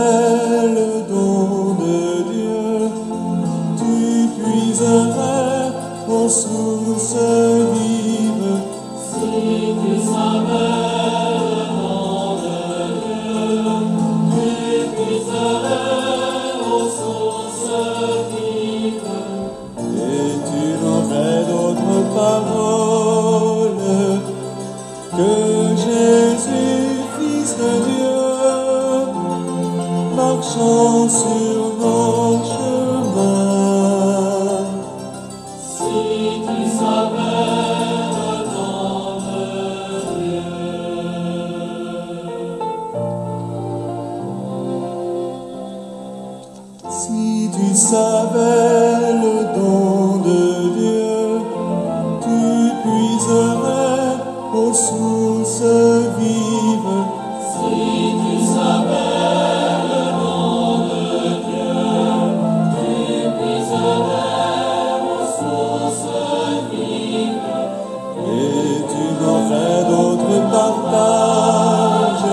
savais le don de Dieu, tu puiserais aux sources vives. Si tu savais le nom de Dieu, tu puiserais aux sources vives. Et tu n'aurais d'autre parole que Jésus, Fils de Dieu, marchant sur nos chemins. Si tu savais le nom de Dieu. Si tu savais le don de Dieu, tu puiserais aux sources vives. Si tu savais le nom de Dieu, tu puiserais aux sources vives. Et tu n'aurais d'autre partage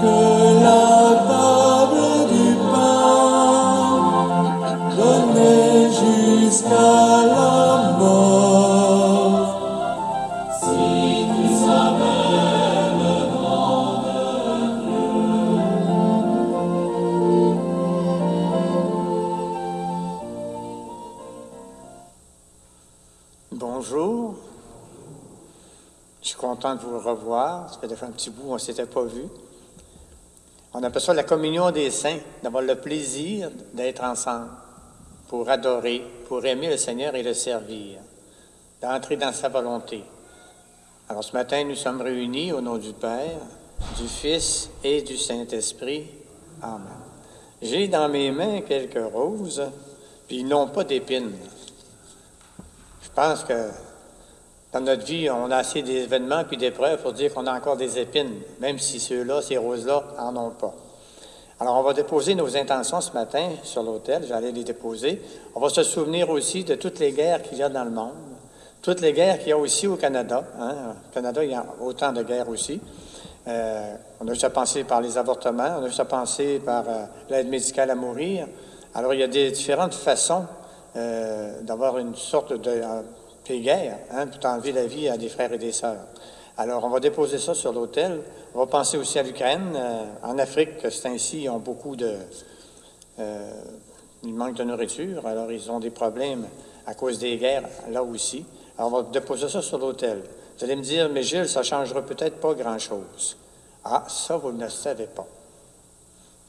que la table du pain, donnée jusqu'à la mort. Si tu savais le nom de Bonjour, je suis content de vous revoir. Ça fait déjà un petit bout, on ne s'était pas vu. On appelle ça la communion des saints, d'avoir le plaisir d'être ensemble pour adorer, pour aimer le Seigneur et le servir, d'entrer dans sa volonté. Alors ce matin, nous sommes réunis au nom du Père, du Fils et du Saint-Esprit. Amen. J'ai dans mes mains quelques roses, puis ils n'ont pas d'épines. Je pense que dans notre vie, on a assez d'événements puis d'épreuves pour dire qu'on a encore des épines, même si ceux-là, ces roses-là, en ont pas. Alors, on va déposer nos intentions ce matin sur l'autel. J'allais les déposer. On va se souvenir aussi de toutes les guerres qu'il y a dans le monde, toutes les guerres qu'il y a aussi au Canada. Hein. Au Canada, il y a autant de guerres aussi. On a juste à penser par les avortements, on a juste à penser par l'aide médicale à mourir. Alors, il y a des différentes façons d'avoir une sorte de guerre, hein, pour enlever la vie à des frères et des sœurs. Alors, on va déposer ça sur l'autel. On va penser aussi à l'Ukraine. En Afrique, c'est ainsi, ils ont beaucoup de... il manque de nourriture, alors ils ont des problèmes à cause des guerres, là aussi. Alors, on va déposer ça sur l'autel. Vous allez me dire, mais Gilles, ça ne changera peut-être pas grand-chose. Ah, ça, vous ne le savez pas.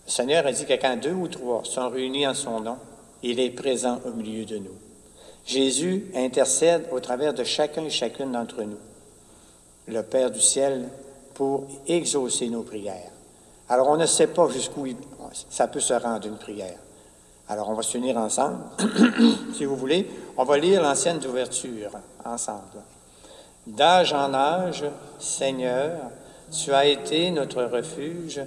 Le Seigneur a dit que quand 2 ou 3 sont réunis en son nom, il est présent au milieu de nous. Jésus intercède au travers de chacun et chacune d'entre nous, le Père du ciel, pour exaucer nos prières. Alors, on ne sait pas jusqu'où ça peut se rendre une prière. Alors, on va s'unir ensemble. Si vous voulez, on va lire l'ancienne ouverture ensemble. D'âge en âge, Seigneur, tu as été notre refuge.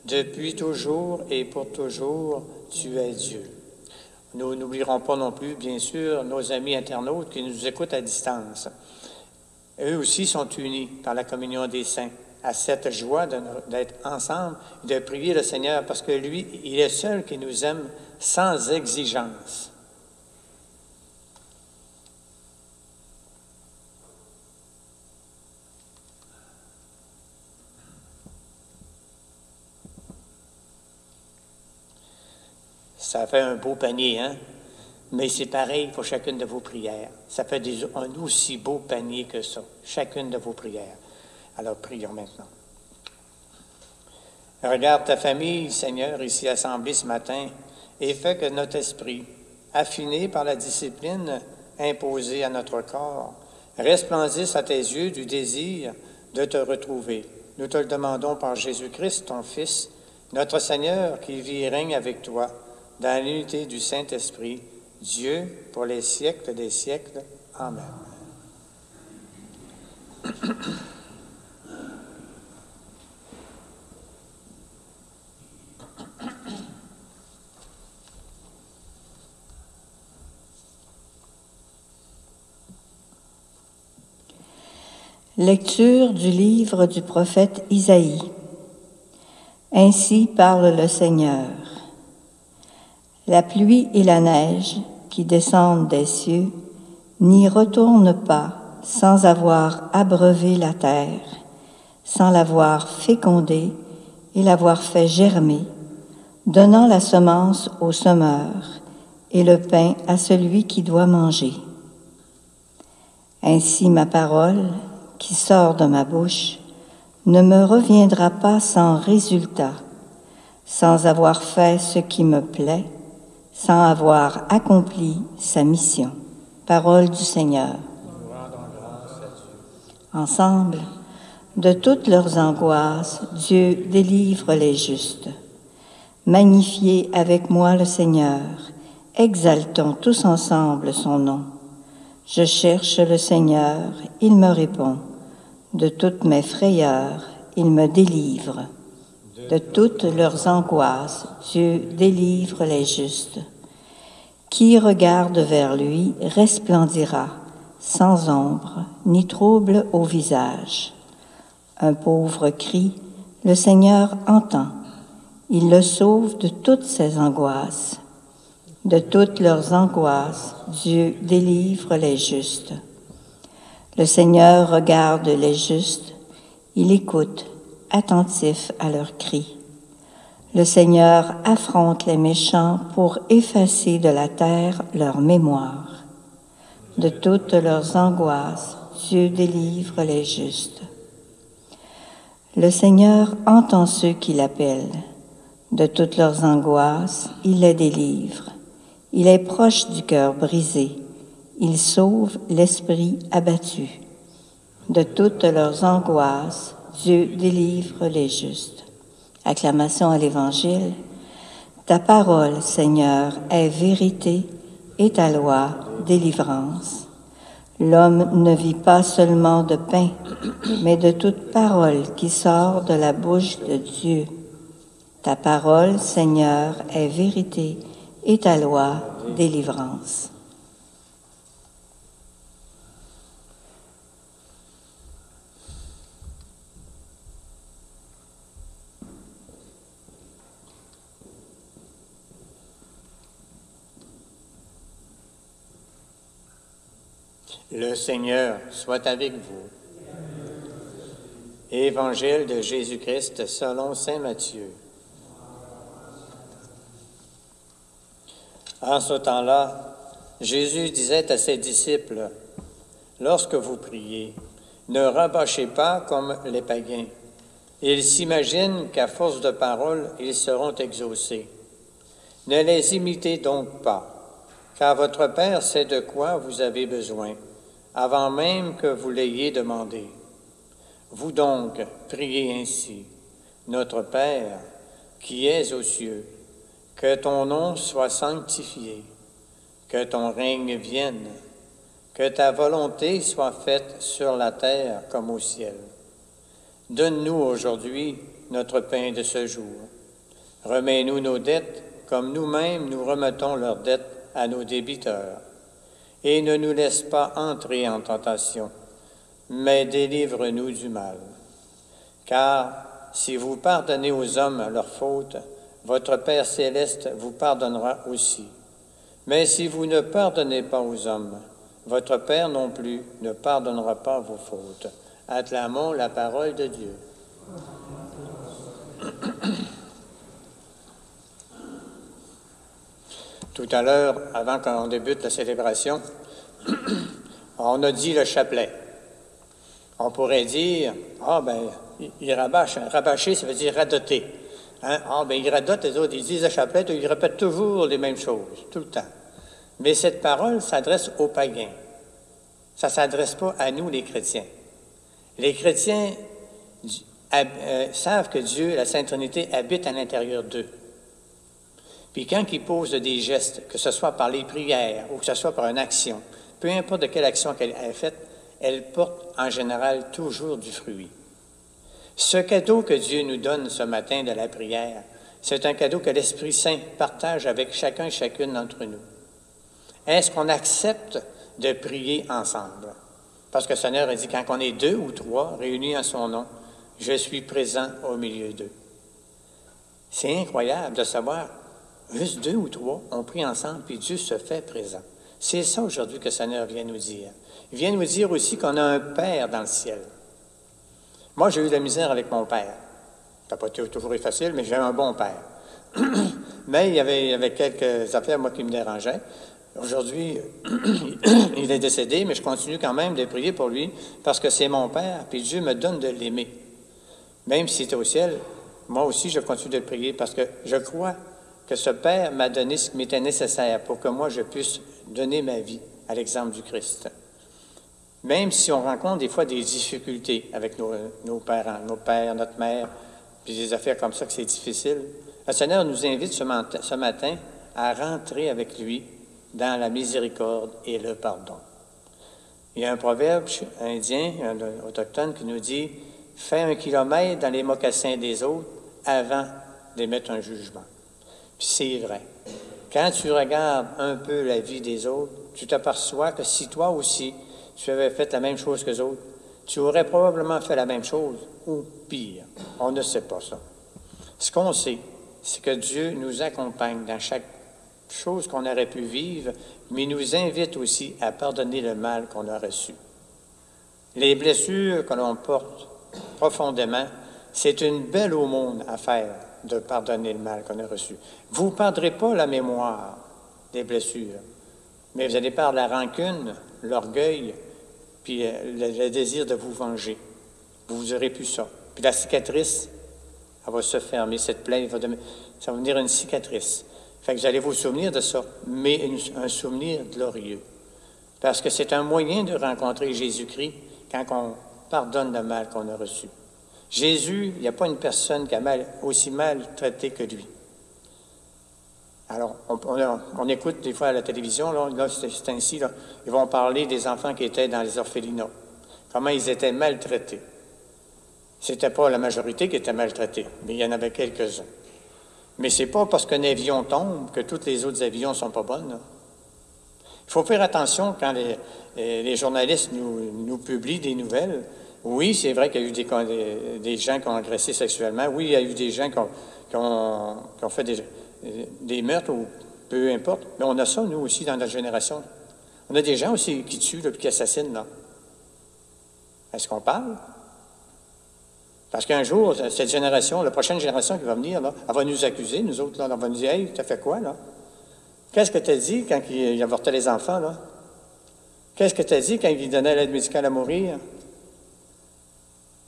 Depuis toujours et pour toujours, tu es Dieu. Nous n'oublierons pas non plus, bien sûr, nos amis internautes qui nous écoutent à distance. Eux aussi sont unis par la communion des saints, à cette joie d'être ensemble et de prier le Seigneur, parce que lui, il est seul qui nous aime sans exigence. Ça fait un beau panier, hein? Mais c'est pareil pour chacune de vos prières. Ça fait un aussi beau panier que ça, chacune de vos prières. Alors, prions maintenant. Regarde ta famille, Seigneur, ici assemblée ce matin, et fais que notre esprit, affiné par la discipline imposée à notre corps, resplendisse à tes yeux du désir de te retrouver. Nous te le demandons par Jésus-Christ, ton Fils, notre Seigneur, qui vit et règne avec toi, dans l'unité du Saint-Esprit, Dieu, pour les siècles des siècles. Amen. Lecture du livre du prophète Isaïe. Ainsi parle le Seigneur. La pluie et la neige qui descendent des cieux n'y retournent pas sans avoir abreuvé la terre, sans l'avoir fécondée et l'avoir fait germer, donnant la semence au semeur et le pain à celui qui doit manger. Ainsi ma parole, qui sort de ma bouche, ne me reviendra pas sans résultat, sans avoir fait ce qui me plaît, sans avoir accompli sa mission. Parole du Seigneur. Nous rendons grâce à Dieu. Ensemble, de toutes leurs angoisses, Dieu délivre les justes. Magnifiez avec moi le Seigneur, exaltons tous ensemble son nom. Je cherche le Seigneur, il me répond. De toutes mes frayeurs, il me délivre. De toutes leurs angoisses, Dieu délivre les justes. Qui regarde vers lui resplendira, sans ombre ni trouble au visage. Un pauvre crie, le Seigneur entend. Il le sauve de toutes ses angoisses. De toutes leurs angoisses, Dieu délivre les justes. Le Seigneur regarde les justes, il écoute, attentif à leurs cris. Le Seigneur affronte les méchants pour effacer de la terre leur mémoire. De toutes leurs angoisses, Dieu délivre les justes. Le Seigneur entend ceux qui l'appellent. De toutes leurs angoisses, il les délivre. Il est proche du cœur brisé. Il sauve l'esprit abattu. De toutes leurs angoisses, Dieu délivre les justes. Acclamation à l'Évangile. Ta parole, Seigneur, est vérité et ta loi, délivrance. L'homme ne vit pas seulement de pain, mais de toute parole qui sort de la bouche de Dieu. Ta parole, Seigneur, est vérité et ta loi, délivrance. Le Seigneur soit avec vous. Évangile de Jésus-Christ selon saint Matthieu. En ce temps-là, Jésus disait à ses disciples, « Lorsque vous priez, ne rabâchez pas comme les païens. Ils s'imaginent qu'à force de paroles, ils seront exaucés. Ne les imitez donc pas, car votre Père sait de quoi vous avez besoin, avant même que vous l'ayez demandé. Vous donc, priez ainsi. Notre Père, qui es aux cieux, que ton nom soit sanctifié, que ton règne vienne, que ta volonté soit faite sur la terre comme au ciel. Donne-nous aujourd'hui notre pain de ce jour. Remets-nous nos dettes comme nous-mêmes nous remettons leurs dettes à nos débiteurs. Et ne nous laisse pas entrer en tentation, mais délivre-nous du mal. Car si vous pardonnez aux hommes leurs fautes, votre Père céleste vous pardonnera aussi. Mais si vous ne pardonnez pas aux hommes, votre Père non plus ne pardonnera pas vos fautes. Acclamons la parole de Dieu. Tout à l'heure, avant qu'on débute la célébration, on a dit le chapelet. On pourrait dire, il rabâche. Rabâcher, ça veut dire radoter. Hein? Ils radotent, les autres, ils disent le chapelet, ils répètent toujours les mêmes choses, tout le temps. Mais cette parole s'adresse aux païens. Ça ne s'adresse pas à nous, les chrétiens. Les chrétiens savent que Dieu, la Sainte Trinité, habite à l'intérieur d'eux. Puis quand ils posent des gestes, que ce soit par les prières ou que ce soit par une action, peu importe de quelle action qu'elle est faite, elle porte en général toujours du fruit. Ce cadeau que Dieu nous donne ce matin de la prière, c'est un cadeau que l'Esprit Saint partage avec chacun et chacune d'entre nous. Est-ce qu'on accepte de prier ensemble? Parce que le Seigneur a dit, quand on est 2 ou 3 réunis en son nom, je suis présent au milieu d'eux. C'est incroyable de savoir, juste 2 ou 3 ont pris ensemble, puis Dieu se fait présent. C'est ça aujourd'hui que le Seigneur vient nous dire. Il vient nous dire aussi qu'on a un Père dans le ciel. Moi, j'ai eu de la misère avec mon père. Ça n'a pas toujours été facile, mais j'ai un bon père. Mais il y avait quelques affaires, moi, qui me dérangeaient. Aujourd'hui, il est décédé, mais je continue quand même de prier pour lui parce que c'est mon père, puis Dieu me donne de l'aimer. Même s'il est au ciel, moi aussi, je continue de le prier parce que je crois que ce Père m'a donné ce qui m'était nécessaire pour que moi, je puisse donner ma vie à l'exemple du Christ. Même si on rencontre des fois des difficultés avec nos parents, nos pères, notre mère, puis des affaires comme ça que c'est difficile, le Seigneur nous invite ce matin à rentrer avec lui dans la miséricorde et le pardon. Il y a un proverbe indien, autochtone, qui nous dit « Fais 1 kilomètre dans les mocassins des autres avant d'émettre un jugement. » Puis c'est vrai. Quand tu regardes un peu la vie des autres, tu t'aperçois que si toi aussi, tu avais fait la même chose que les autres, tu aurais probablement fait la même chose, ou pire. On ne sait pas ça. Ce qu'on sait, c'est que Dieu nous accompagne dans chaque chose qu'on aurait pu vivre, mais nous invite aussi à pardonner le mal qu'on a reçu. Les blessures que l'on porte profondément, c'est une belle aumône à faire de pardonner le mal qu'on a reçu. Vous ne perdrez pas la mémoire des blessures, mais vous allez perdre la rancune, l'orgueil, puis le désir de vous venger. Vous aurez plus ça. Puis la cicatrice, elle va se fermer. Cette plaie, ça va devenir une cicatrice. Fait que vous allez vous souvenir de ça, mais un souvenir glorieux. Parce que c'est un moyen de rencontrer Jésus-Christ quand on pardonne le mal qu'on a reçu. Jésus, il n'y a pas une personne qui a aussi mal traité que lui. Alors, on écoute des fois à la télévision, là c'est ainsi, là, ils vont parler des enfants qui étaient dans les orphelinats, comment ils étaient maltraités. C'était pas la majorité qui était maltraitée, mais il y en avait quelques-uns. Mais c'est pas parce qu'un avion tombe que tous les autres avions sont pas bonnes, là. Il faut faire attention quand les journalistes nous publient des nouvelles. Oui, c'est vrai qu'il y a eu des gens qui ont agressé sexuellement. Oui, il y a eu des gens qui ont fait des meurtres ou peu importe. Mais on a ça, nous aussi, dans notre génération. On a des gens aussi qui tuent et qui assassinent, là. Est-ce qu'on parle? Parce qu'un jour, cette génération, la prochaine génération qui va venir, là, elle va nous accuser, nous autres, là, on va nous dire « Hey, t'as fait quoi, là? Qu'est-ce que t'as dit quand il avortait les enfants, là? Qu'est-ce que t'as dit quand il donnait l'aide médicale à mourir? »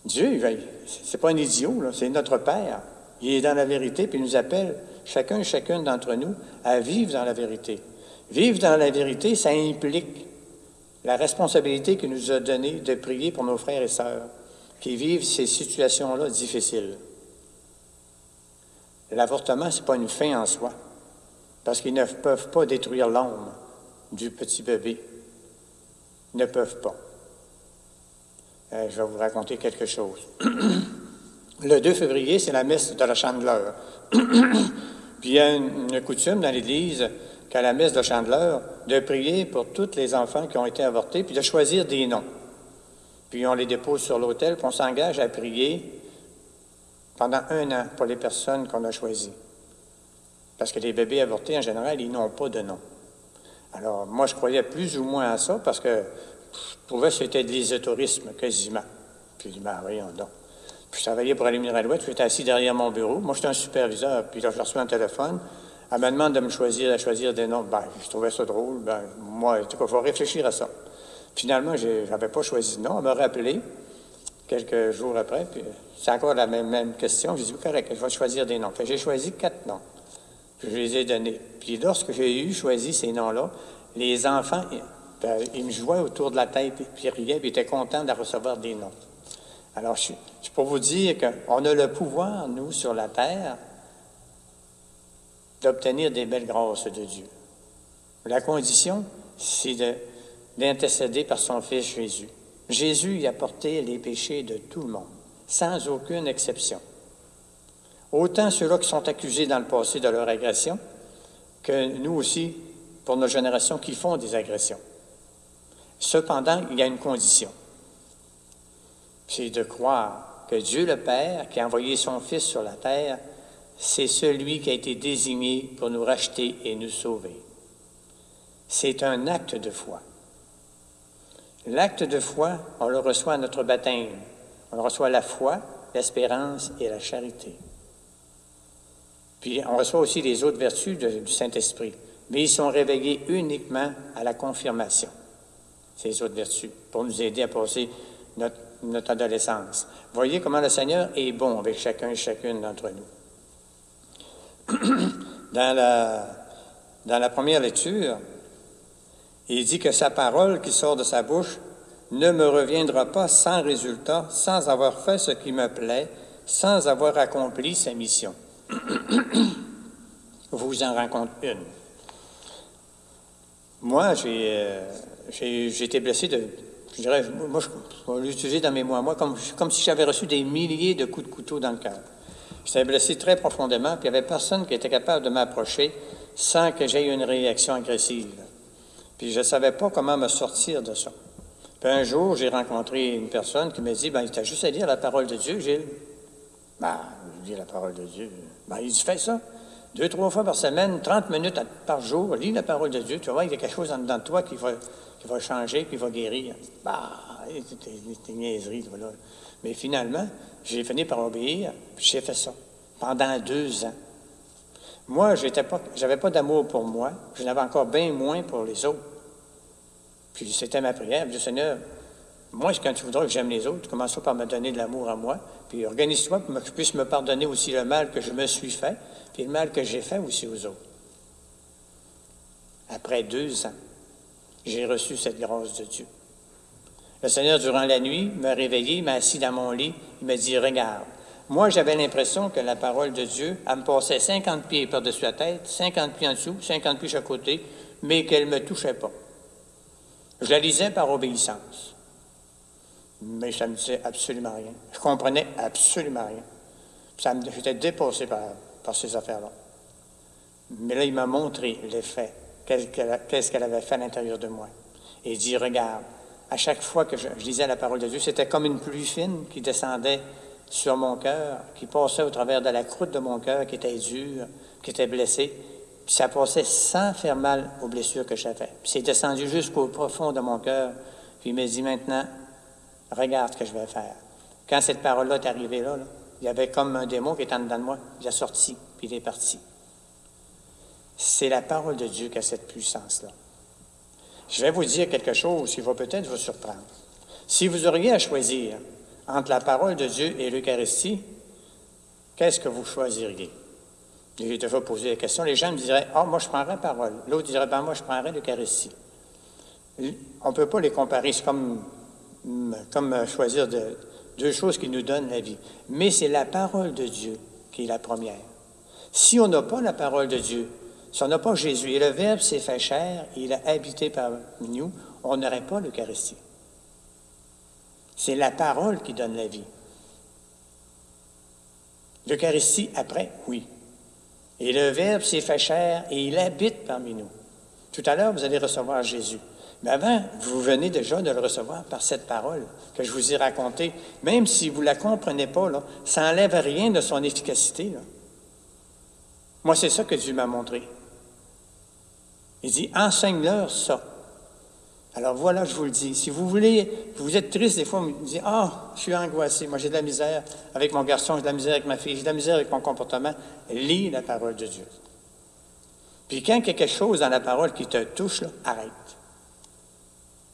Dieu, c'est pas un idiot, là, c'est notre Père. Il est dans la vérité, puis il nous appelle, chacun et chacune d'entre nous, à vivre dans la vérité. Vivre dans la vérité, ça implique la responsabilité qu'il nous a donnée de prier pour nos frères et sœurs qui vivent ces situations-là difficiles. L'avortement, ce n'est pas une fin en soi, parce qu'ils ne peuvent pas détruire l'âme du petit bébé. Ils ne peuvent pas. Je vais vous raconter quelque chose. Le 2 février, c'est la messe de la Chandeleur. Puis il y a une coutume dans l'Église, qu'à la messe de Chandeleur, de prier pour tous les enfants qui ont été avortés, puis de choisir des noms. Puis on les dépose sur l'autel, puis on s'engage à prier pendant 1 an pour les personnes qu'on a choisies. Parce que les bébés avortés, en général, ils n'ont pas de nom. Alors, moi, je croyais plus ou moins à ça, parce que je trouvais que c'était de l'ésotérisme, quasiment. Puis, voyons donc. Puis, je travaillais pour Alumni Alouette, j'étais assis derrière mon bureau. Moi, j'étais un superviseur, puis là, je reçois un téléphone. Elle me demande de me choisir des noms. Ben, je trouvais ça drôle. Ben, moi, en tout cas, il faut réfléchir à ça. Finalement, je n'avais pas choisi de nom. Elle m'a rappelé quelques jours après, puis c'est encore la même question. J'ai dit, correct, je vais choisir des noms. J'ai choisi 4 noms. Puis je les ai donnés. Puis lorsque j'ai choisi ces noms-là, les enfants, ils me jouaient autour de la tête, puis ils riaient, puis ils étaient contents de recevoir des noms. Alors, c'est pour vous dire qu'on a le pouvoir, nous, sur la terre, d'obtenir des belles grâces de Dieu. La condition, c'est d'intercéder par son Fils Jésus. Jésus y a porté les péchés de tout le monde, sans aucune exception. Autant ceux-là qui sont accusés dans le passé de leur agression, que nous aussi, pour nos générations qui font des agressions. Cependant, il y a une condition. C'est de croire que Dieu le Père, qui a envoyé son Fils sur la terre, c'est celui qui a été désigné pour nous racheter et nous sauver. C'est un acte de foi. L'acte de foi, on le reçoit à notre baptême. On reçoit la foi, l'espérance et la charité. Puis on reçoit aussi les autres vertus du Saint-Esprit. Mais ils sont réveillés uniquement à la confirmation, ces autres vertus, pour nous aider à passer notre adolescence. Voyez comment le Seigneur est bon avec chacun et chacune d'entre nous. Dans la première lecture, il dit que sa parole qui sort de sa bouche ne me reviendra pas sans résultat, sans avoir fait ce qui me plaît, sans avoir accompli sa mission. Vous en rencontrez une. Moi, j'ai été blessé je dirais, moi, je vais l'utiliser dans mes mots, comme si j'avais reçu des milliers de coups de couteau dans le cœur. J'étais blessé très profondément, puis il n'y avait personne qui était capable de m'approcher sans que j'aie une réaction agressive. Puis je ne savais pas comment me sortir de ça. Puis un jour, j'ai rencontré une personne qui m'a dit, « tu as juste à lire la parole de Dieu, Gilles. » Je dis la parole de Dieu. Il dit, fais ça. 2-3 fois par semaine, 30 minutes par jour, lis la parole de Dieu. Tu vas voir, il y a quelque chose en dedans de toi qui va changer, puis va guérir. C'est une niaiserie, voilà. Mais finalement, j'ai fini par obéir, puis j'ai fait ça pendant 2 ans. Moi, j'avais pas d'amour pour moi, je n'avais encore bien moins pour les autres. Puis c'était ma prière, je dis, Seigneur, moi, quand tu voudras que j'aime les autres, tu commenceras par me donner de l'amour à moi, puis organise-toi pour que je puisse me pardonner aussi le mal que je me suis fait, puis le mal que j'ai fait aussi aux autres. Après 2 ans, j'ai reçu cette grâce de Dieu. Le Seigneur, durant la nuit, m'a réveillé, m'a assis dans mon lit, il m'a dit, regarde, moi, j'avais l'impression que la parole de Dieu, elle me passait 50 pieds par-dessus la tête, 50 pieds en dessous, 50 pieds chaque côté, mais qu'elle ne me touchait pas. Je la lisais par obéissance. Mais ça ne me disait absolument rien. Je comprenais absolument rien. J'étais dépassé par ces affaires-là. Mais là, il m'a montré l'effet, qu'est-ce qu'elle avait fait à l'intérieur de moi. Et il dit, regarde, à chaque fois que je lisais la parole de Dieu, c'était comme une pluie fine qui descendait sur mon cœur, qui passait au travers de la croûte de mon cœur, qui était dure, qui était blessée. Puis ça passait sans faire mal aux blessures que j'avais. Puis c'est descendu jusqu'au profond de mon cœur. Puis il m'a dit, maintenant, regarde ce que je vais faire. Quand cette parole-là est arrivée là, il y avait comme un démon qui était en dedans de moi. Il est sorti, puis il est parti. C'est la parole de Dieu qui a cette puissance-là. Je vais vous dire quelque chose qui va peut-être vous surprendre. Si vous auriez à choisir entre la parole de Dieu et l'Eucharistie, qu'est-ce que vous choisiriez? J'ai déjà posé la question. Les gens me diraient, « Ah, moi, je prendrais la parole. » L'autre dirait, « Ben, moi, je prendrais l'Eucharistie. » On ne peut pas les comparer. C'est comme choisir deux choses qui nous donnent la vie. Mais c'est la parole de Dieu qui est la première. Si on n'a pas la parole de Dieu, si on n'a pas Jésus, et le Verbe s'est fait chair, et il a habité parmi nous, on n'aurait pas l'Eucharistie. C'est la parole qui donne la vie. L'Eucharistie, après, oui. Et le Verbe s'est fait chair et il habite parmi nous. Tout à l'heure, vous allez recevoir Jésus. Mais avant, vous venez déjà de le recevoir par cette parole que je vous ai racontée. Même si vous ne la comprenez pas, là, ça n'enlève rien de son efficacité. Là. Moi, c'est ça que Dieu m'a montré. Il dit, enseigne-leur ça. Alors voilà, je vous le dis. Si vous voulez, vous êtes triste des fois, vous me dites, je suis angoissé, moi j'ai de la misère avec mon garçon, j'ai de la misère avec ma fille, j'ai de la misère avec mon comportement. Lis la parole de Dieu. Puis quand il y a quelque chose dans la parole qui te touche, là, arrête.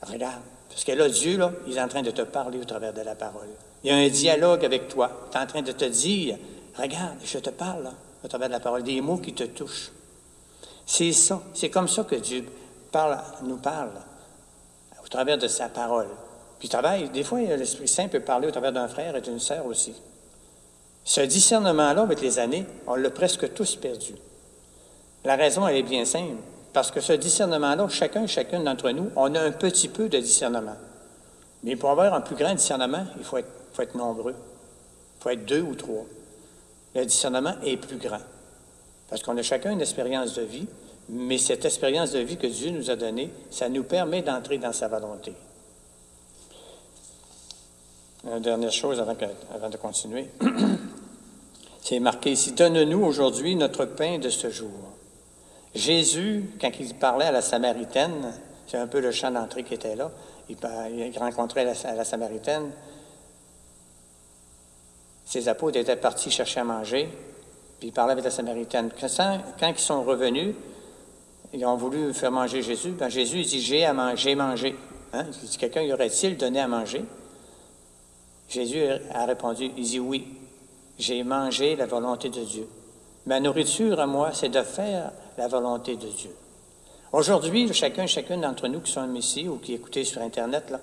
Regarde. Parce que là, Dieu, là, il est en train de te parler au travers de la parole. Il y a un dialogue avec toi. Il est en train de te dire, regarde, je te parle, là, au travers de la parole, des mots qui te touchent. C'est ça. C'est comme ça que Dieu nous parle. Au travers de sa parole. Puis des fois, l'Esprit Saint peut parler au travers d'un frère et d'une sœur aussi. Ce discernement-là, avec les années, on l'a presque tous perdu. La raison, elle est bien simple. Parce que ce discernement-là, chacune d'entre nous, on a un petit peu de discernement. Mais pour avoir un plus grand discernement, il faut être nombreux. Il faut être 2 ou 3. Le discernement est plus grand. Parce qu'on a chacun une expérience de vie, mais cette expérience de vie que Dieu nous a donnée, ça nous permet d'entrer dans sa volonté. Une dernière chose avant de continuer. C'est marqué ici, « Donne-nous aujourd'hui notre pain de ce jour. » Jésus, quand il parlait à la Samaritaine, c'est un peu le chant d'entrée qui était là, il rencontrait la Samaritaine. Ses apôtres étaient partis chercher à manger, puis il parlait avec la Samaritaine. Quand ils sont revenus, ils ont voulu faire manger Jésus. Ben Jésus il dit, j'ai mangé. Hein? Il dit, quelqu'un y aurait-il donné à manger? Jésus a répondu, il dit, oui, j'ai mangé la volonté de Dieu. Ma nourriture à moi, c'est de faire la volonté de Dieu. Aujourd'hui, chacune d'entre nous qui sommes ici ou qui écoutez sur Internet, là,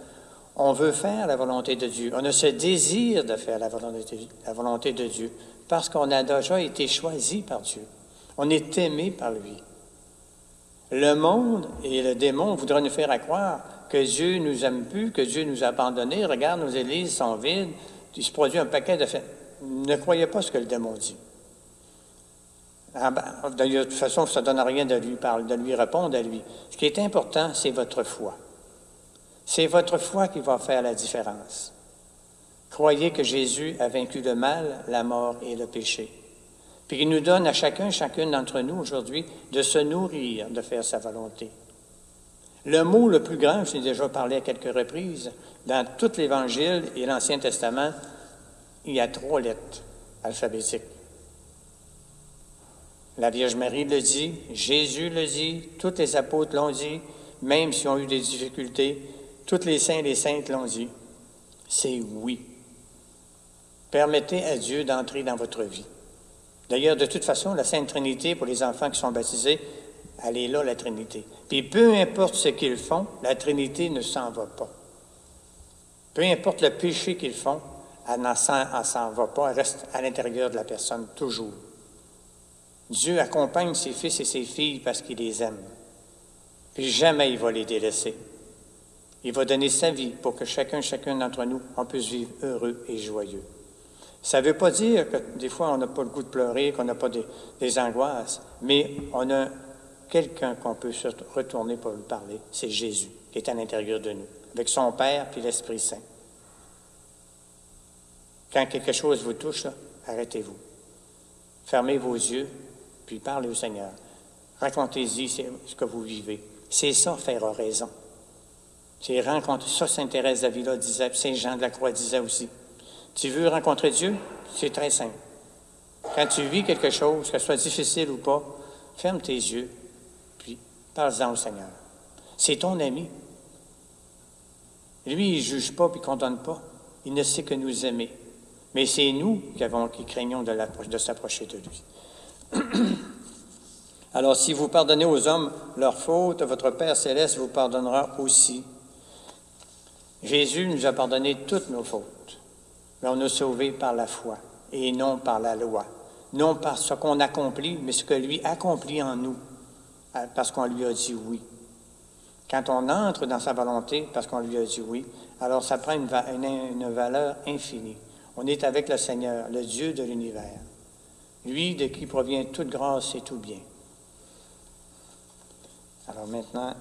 on veut faire la volonté de Dieu. On a ce désir de faire la volonté de Dieu parce qu'on a déjà été choisi par Dieu. On est aimé par lui. Le monde et le démon voudraient nous faire croire que Dieu ne nous aime plus, que Dieu nous a abandonnés. Regarde, nos églises sont vides. Il se produit un paquet de faits. Ne croyez pas ce que le démon dit. De toute façon, ça ne donne rien de lui répondre à lui. Ce qui est important, c'est votre foi. C'est votre foi qui va faire la différence. Croyez que Jésus a vaincu le mal, la mort et le péché. Puis il nous donne à chacune d'entre nous aujourd'hui de se nourrir, de faire sa volonté. Le mot le plus grand, je l'ai déjà parlé à quelques reprises, dans tout l'Évangile et l'Ancien Testament, il y a 3 lettres alphabétiques. La Vierge Marie le dit, Jésus le dit, tous les apôtres l'ont dit, même s'ils ont eu des difficultés, tous les saints et les saintes l'ont dit. C'est oui. Permettez à Dieu d'entrer dans votre vie. D'ailleurs, de toute façon, la Sainte Trinité, pour les enfants qui sont baptisés, elle est là, la Trinité. Puis peu importe ce qu'ils font, la Trinité ne s'en va pas. Peu importe le péché qu'ils font, elle ne s'en va pas, elle reste à l'intérieur de la personne, toujours. Dieu accompagne ses fils et ses filles parce qu'il les aime. Puis jamais il va les délaisser. Il va donner sa vie pour que chacune d'entre nous, on puisse vivre heureux et joyeux. Ça ne veut pas dire que des fois, on n'a pas le goût de pleurer, qu'on n'a pas des angoisses, mais on a quelqu'un qu'on peut se retourner pour lui parler. C'est Jésus qui est à l'intérieur de nous, avec son Père puis l'Esprit Saint. Quand quelque chose vous touche, là, arrêtez-vous. Fermez vos yeux, puis parlez au Seigneur. Racontez-y ce que vous vivez. C'est ça, faire oraison. C'est rencontrer. Ça, Sainte Thérèse d'Avila disait, Saint Jean de la Croix disait aussi. Tu veux rencontrer Dieu? C'est très simple. Quand tu vis quelque chose, que ce soit difficile ou pas, ferme tes yeux, puis parle-en au Seigneur. C'est ton ami. Lui, il ne juge pas puis il ne condamne pas. Il ne sait que nous aimer. Mais c'est nous qui craignons de s'approcher de lui. Alors, si vous pardonnez aux hommes leurs fautes, votre Père céleste vous pardonnera aussi. Jésus nous a pardonné toutes nos fautes, mais on est sauvés par la foi et non par la loi. Non par ce qu'on accomplit, mais ce que lui accomplit en nous, parce qu'on lui a dit oui. Quand on entre dans sa volonté, parce qu'on lui a dit oui, alors ça prend une valeur infinie. On est avec le Seigneur, le Dieu de l'univers, lui de qui provient toute grâce et tout bien. Alors maintenant,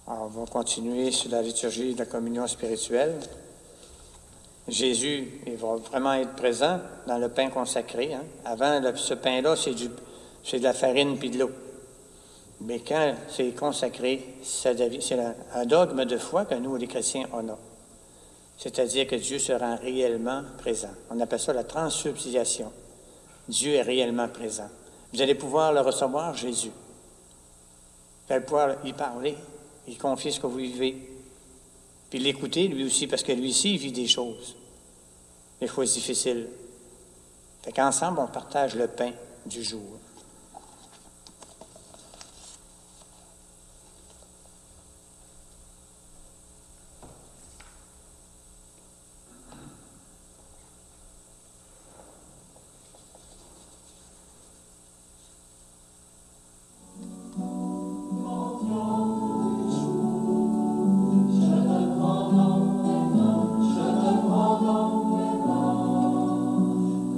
on va continuer sur la liturgie de la communion spirituelle. Jésus, il va vraiment être présent dans le pain consacré. Hein. Avant, ce pain-là, c'est de la farine puis de l'eau. Mais quand c'est consacré, c'est un dogme de foi que nous, les chrétiens, on a. C'est-à-dire que Dieu se rend réellement présent. On appelle ça la transsubstantiation. Dieu est réellement présent. Vous allez pouvoir le recevoir, Jésus. Vous allez pouvoir y parler, y confier ce que vous vivez. Puis l'écouter, lui aussi, parce que lui aussi, il vit des choses. Des choses difficiles. Fait qu'ensemble, on partage le pain du jour.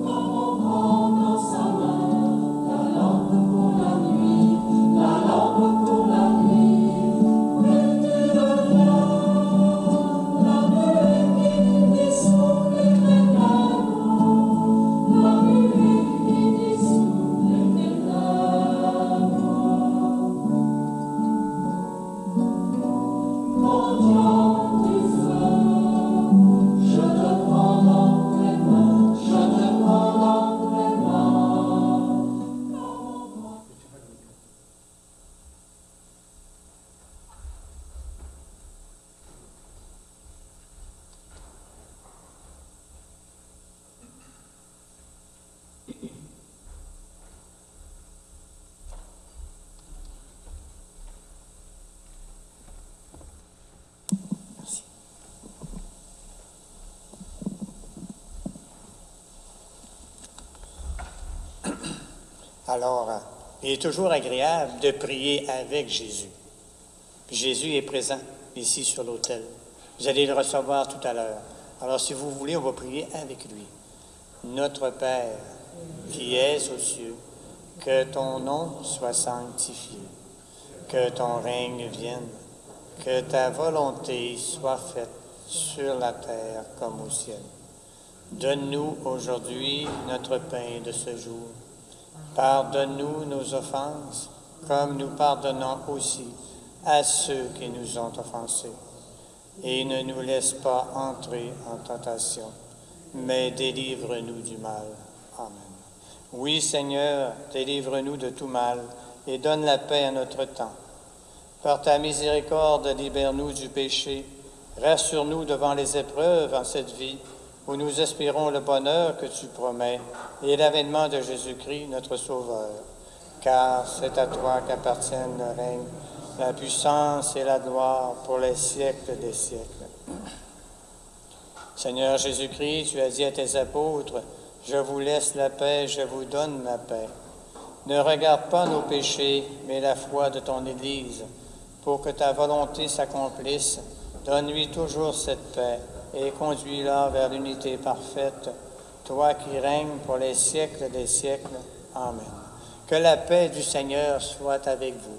Comme on prend dans sa main Alors, il est toujours agréable de prier avec Jésus. Puis Jésus est présent ici sur l'autel. Vous allez le recevoir tout à l'heure. Alors, si vous voulez, on va prier avec lui. Notre Père, qui es aux cieux, que ton nom soit sanctifié, que ton règne vienne, que ta volonté soit faite sur la terre comme au ciel. Donne-nous aujourd'hui notre pain de ce jour. Pardonne-nous nos offenses, comme nous pardonnons aussi à ceux qui nous ont offensés. Et ne nous laisse pas entrer en tentation, mais délivre-nous du mal. Amen. Oui, Seigneur, délivre-nous de tout mal et donne la paix à notre temps. Par ta miséricorde, libère-nous du péché. Rassure-nous devant les épreuves en cette vie, où nous espérons le bonheur que tu promets et l'avènement de Jésus-Christ, notre Sauveur. Car c'est à toi qu'appartiennent le règne, la puissance et la gloire pour les siècles des siècles. Seigneur Jésus-Christ, tu as dit à tes apôtres, « Je vous laisse la paix, je vous donne ma paix. » Ne regarde pas nos péchés, mais la foi de ton Église. Pour que ta volonté s'accomplisse, donne-lui toujours cette paix et conduis-la vers l'unité parfaite, toi qui règnes pour les siècles des siècles. Amen. Que la paix du Seigneur soit avec vous.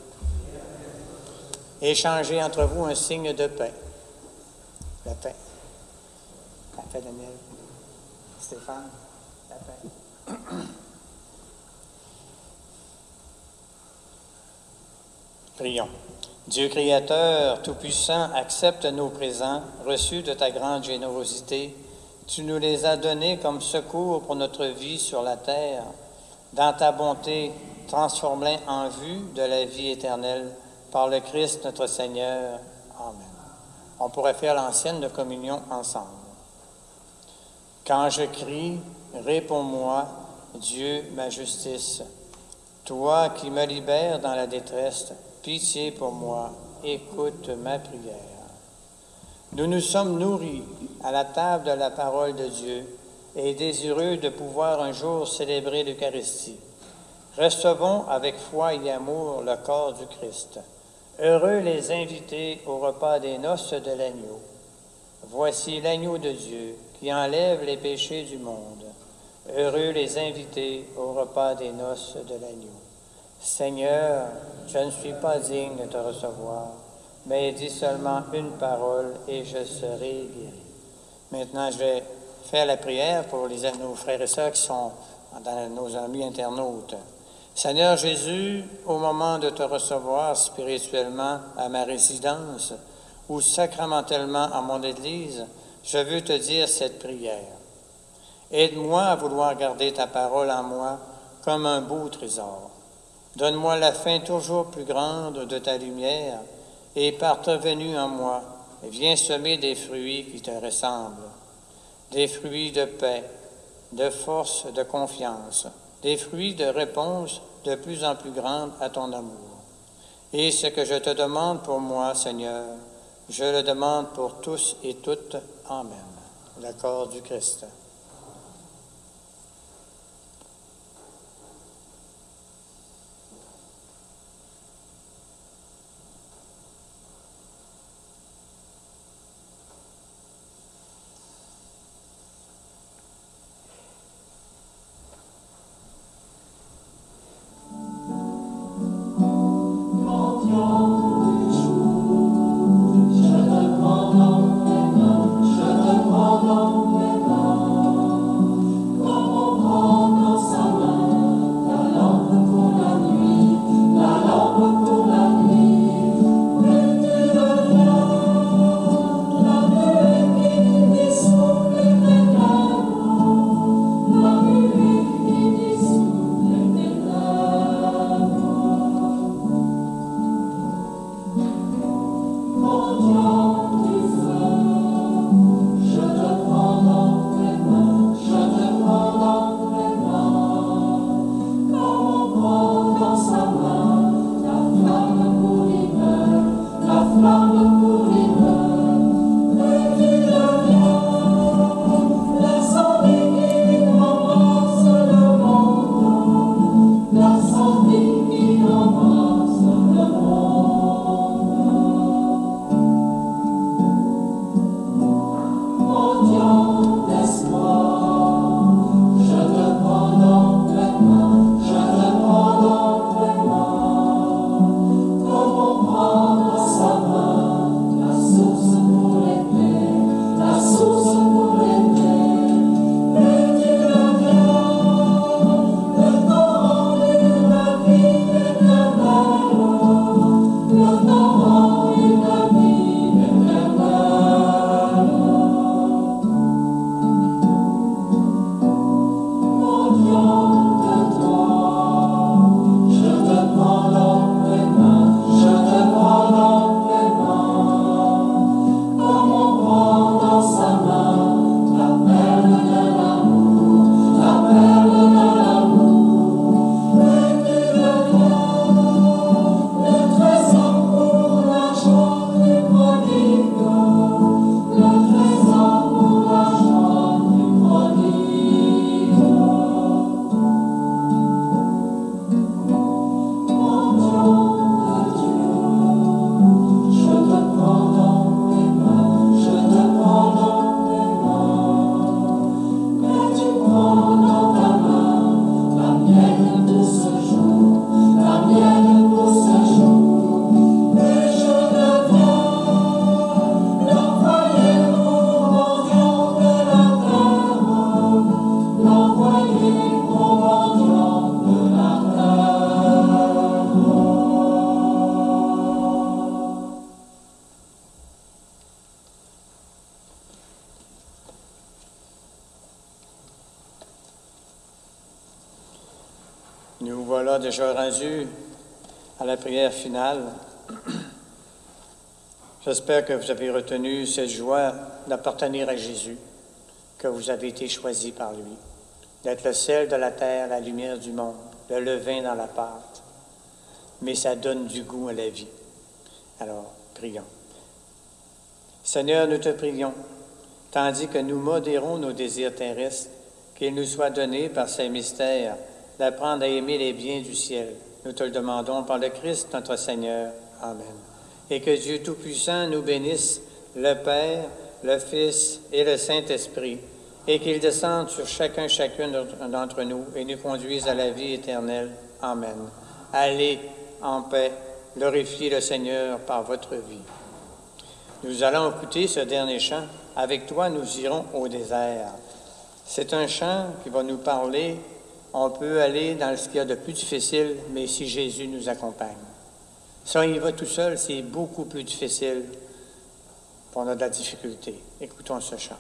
Échangez entre vous un signe de paix. La paix. La paix, Daniel. Stéphane. La paix. Prions. Dieu créateur, tout-puissant, accepte nos présents reçus de ta grande générosité. Tu nous les as donnés comme secours pour notre vie sur la terre. Dans ta bonté, transforme-les en vue de la vie éternelle par le Christ notre Seigneur. Amen. On pourrait faire l'ancienne de communion ensemble. Quand je crie, réponds-moi, Dieu, ma justice. Toi qui me libères dans la détresse, pitié pour moi, écoute ma prière. Nous nous sommes nourris à la table de la parole de Dieu et désireux de pouvoir un jour célébrer l'Eucharistie. Recevons avec foi et amour le corps du Christ. Heureux les invités au repas des noces de l'agneau. Voici l'agneau de Dieu qui enlève les péchés du monde. Heureux les invités au repas des noces de l'agneau. Seigneur, je ne suis pas digne de te recevoir, mais dis seulement une parole et je serai guéri. Maintenant, je vais faire la prière pour nos frères et sœurs qui sont dans nos amis internautes. Seigneur Jésus, au moment de te recevoir spirituellement à ma résidence ou sacramentellement à mon Église, je veux te dire cette prière. Aide-moi à vouloir garder ta parole en moi comme un beau trésor. Donne-moi la faim toujours plus grande de ta lumière, et par ta venue en moi, viens semer des fruits qui te ressemblent, des fruits de paix, de force, de confiance, des fruits de réponse de plus en plus grande à ton amour. Et ce que je te demande pour moi, Seigneur, je le demande pour tous et toutes. Amen. Le corps du Christ. Je te prends dans mes mains, Nous voilà déjà rendus à la prière finale. J'espère que vous avez retenu cette joie d'appartenir à Jésus, que vous avez été choisi par lui, d'être le sel de la terre, la lumière du monde, le levain dans la pâte. Mais ça donne du goût à la vie. Alors, prions. Seigneur, nous te prions, tandis que nous modérons nos désirs terrestres, qu'il nous soit donné par ces mystères d'apprendre à aimer les biens du ciel. Nous te le demandons par le Christ notre Seigneur. Amen. Et que Dieu Tout-Puissant nous bénisse, le Père, le Fils et le Saint-Esprit, et qu'il descende sur chacune d'entre nous et nous conduise à la vie éternelle. Amen. Allez en paix, glorifiez le Seigneur par votre vie. Nous allons écouter ce dernier chant. Avec toi, nous irons au désert. C'est un chant qui va nous parler. On peut aller dans ce qu'il y a de plus difficile, mais si Jésus nous accompagne. Si on y va tout seul, c'est beaucoup plus difficile. On a de la difficulté. Écoutons ce chant.